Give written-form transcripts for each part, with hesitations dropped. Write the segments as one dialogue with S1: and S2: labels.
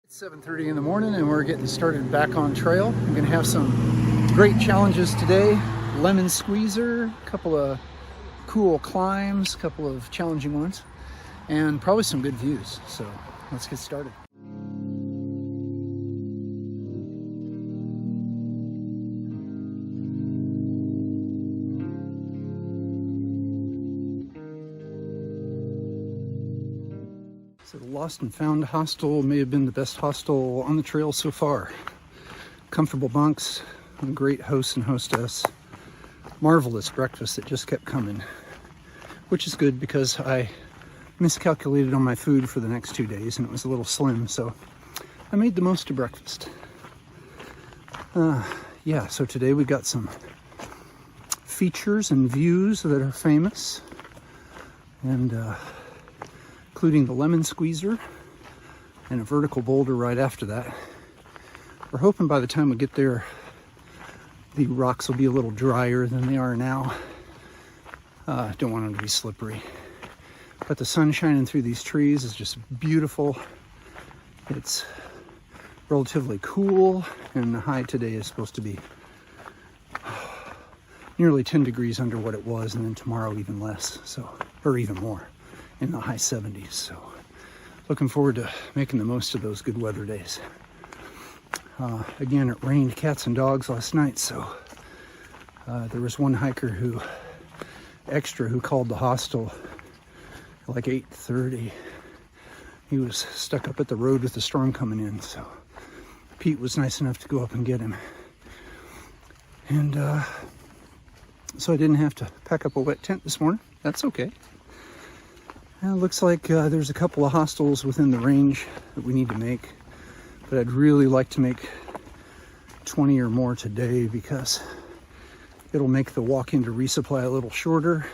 S1: It's 7:30 in the morning and we're getting started back on trail. I'm gonna have some great challenges today. Lemon squeezer, a couple of cool climbs, a couple of challenging ones, and probably some good views. So let's get started. So the Lost and Found hostel may have been the best hostel on the trail so far. Comfortable bunks, a great host and hostess, marvelous breakfast that just kept coming, which is good because I miscalculated on my food for the next 2 days and it was a little slim, so I made the most of breakfast. So today we got some features and views that are famous, and including the lemon squeezer and a vertical boulder right after that. We're hoping by the time we get there, the rocks will be a little drier than they are now. Don't want them to be slippery. But the sun shining through these trees is just beautiful. It's relatively cool, and the high today is supposed to be nearly 10 degrees under what it was, and then tomorrow even less, or even more, in the high 70s. So looking forward to making the most of those good weather days. Again, it rained cats and dogs last night, so there was one hiker who called the hostel at like 8:30. He was stuck up at the road with the storm coming in, so Pete was nice enough to go up and get him. And so I didn't have to pack up a wet tent this morning. That's okay. And it looks like there's a couple of hostels within the range that we need to make, but I'd really like to make 20 or more today because it'll make the walk into resupply a little shorter,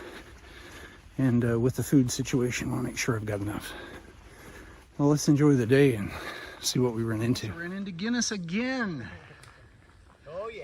S1: and with the food situation, I want to make sure I've got enough. Well, let's enjoy the day and see what we run into. Ran into Guinness again.
S2: Oh yeah.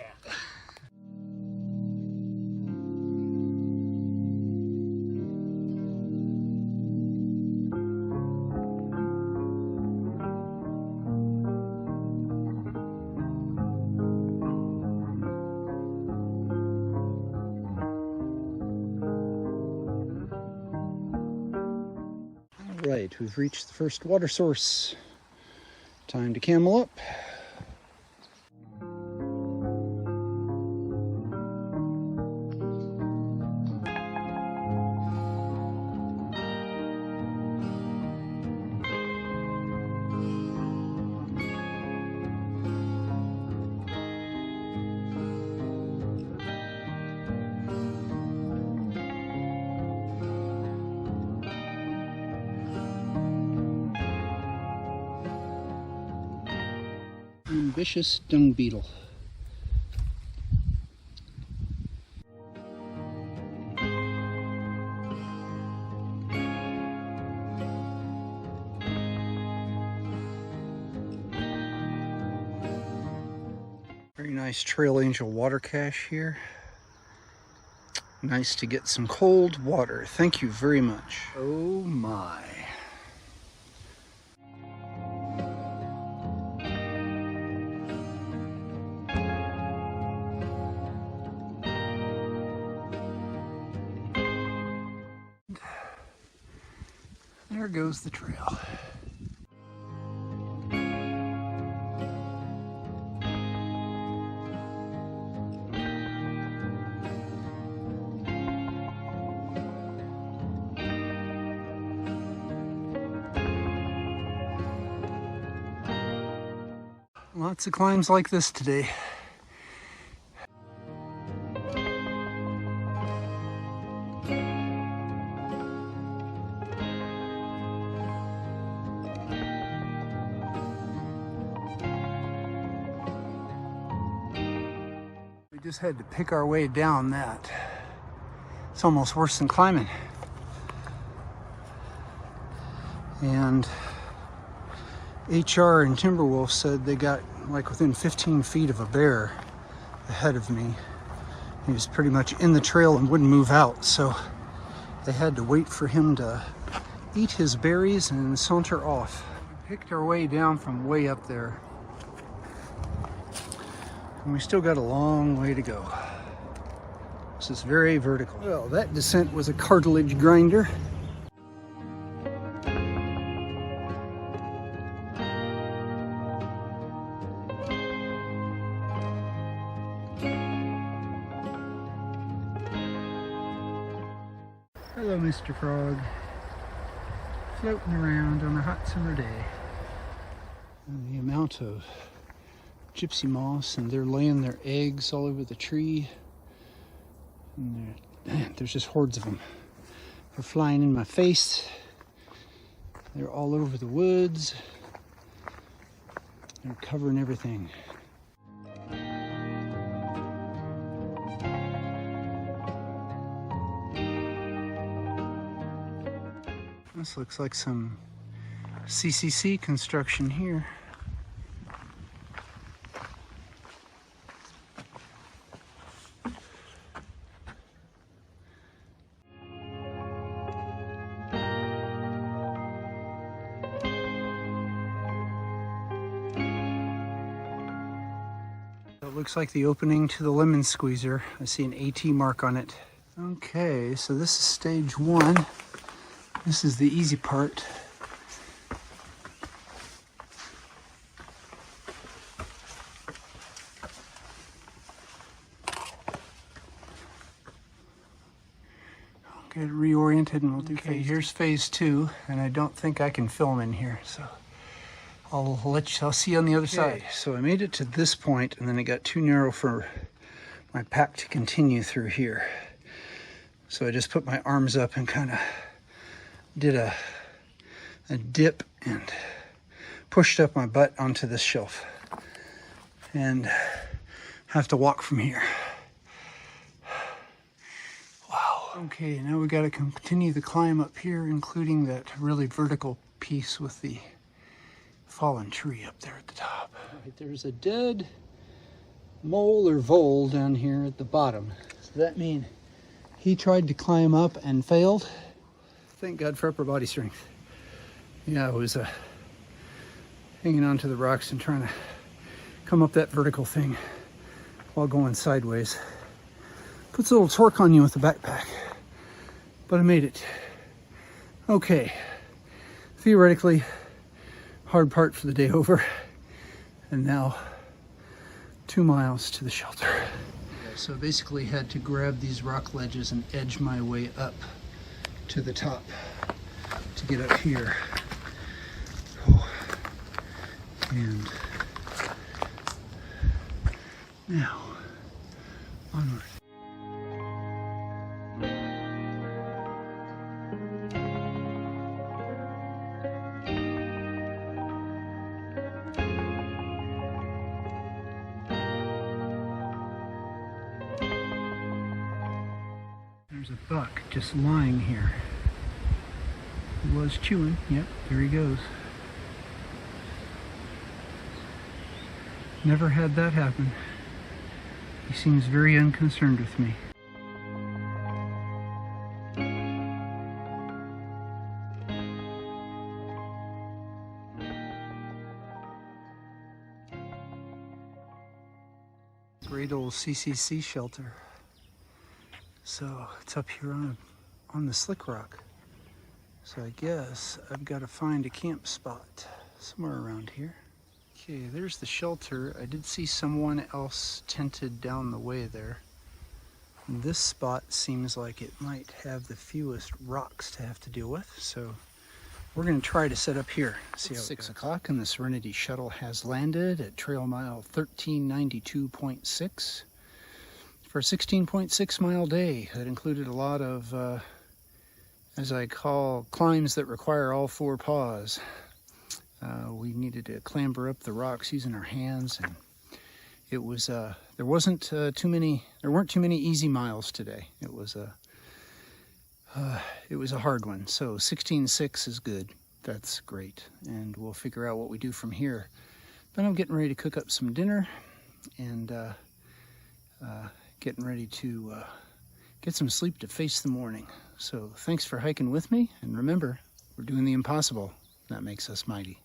S1: Right, we've reached the first water source. Time to camel up. Ambitious dung beetle. Very nice Trail Angel water cache here. Nice to get some cold water. Thank you very much. Oh my. There goes the trail. Lots of climbs like this today. Just had to pick our way down that. It's almost worse than climbing. And HR and Timberwolf said they got like within 15 feet of a bear ahead of me. He was pretty much in the trail and wouldn't move out, so they had to wait for him to eat his berries and saunter off. We Picked our way down from way up there. And we still got a long way to go. This is very vertical. Well, that descent was a cartilage grinder. Hello, Mr. Frog. Floating around on a hot summer day. And the amount of gypsy moths, and they're laying their eggs all over the tree. And there's just hordes of them. They're flying in my face. They're all over the woods. They're covering everything. This looks like some CCC construction here. It looks like the opening to the lemon squeezer. I see an AT mark on it. Okay, so this is stage one. This is the easy part. I'll get reoriented and we'll do phase. Here's phase two, and I don't think I can film in here, so I'll see you on the other side. So I made it to this point, and then it got too narrow for my pack to continue through here. So I just put my arms up and kind of did a dip and pushed up my butt onto this shelf, and have to walk from here. Wow. Okay, now we got to continue the climb up here, including that really vertical piece with the fallen tree up there at the top. Right, there's a dead mole or vole down here at the bottom. Does that mean he tried to climb up and failed? Thank God for upper body strength. Yeah, I was hanging on to the rocks and trying to come up that vertical thing while going sideways. Puts a little torque on you with the backpack, but I made it. Okay, theoretically, hard part for the day over, and now 2 miles to the shelter. So basically had to grab these rock ledges and edge my way up to the top to get up here. Oh. And now onward. There's a buck just lying here. He was chewing. Yep, there he goes. Never had that happen. He seems very unconcerned with me. Great old CCC shelter. So it's up here on the slick rock. So I guess I've got to find a camp spot somewhere around here. Okay, there's the shelter. I did see someone else tented down the way there. And this spot seems like it might have the fewest rocks to have to deal with. So we're going to try to set up here. See how it's 6 o'clock and the Serenity shuttle has landed at trail mile 1392.6 for a 16.6 mile day. That included a lot of, as I call, climbs that require all 4 paws. We needed to clamber up the rocks using our hands, and it was there weren't too many easy miles today. It was a hard one. So 16.6 is good. That's great, and we'll figure out what we do from here. But I'm getting ready to cook up some dinner, and getting ready to get some sleep to face the morning. So thanks for hiking with me, and remember, we're doing the impossible. That makes us mighty.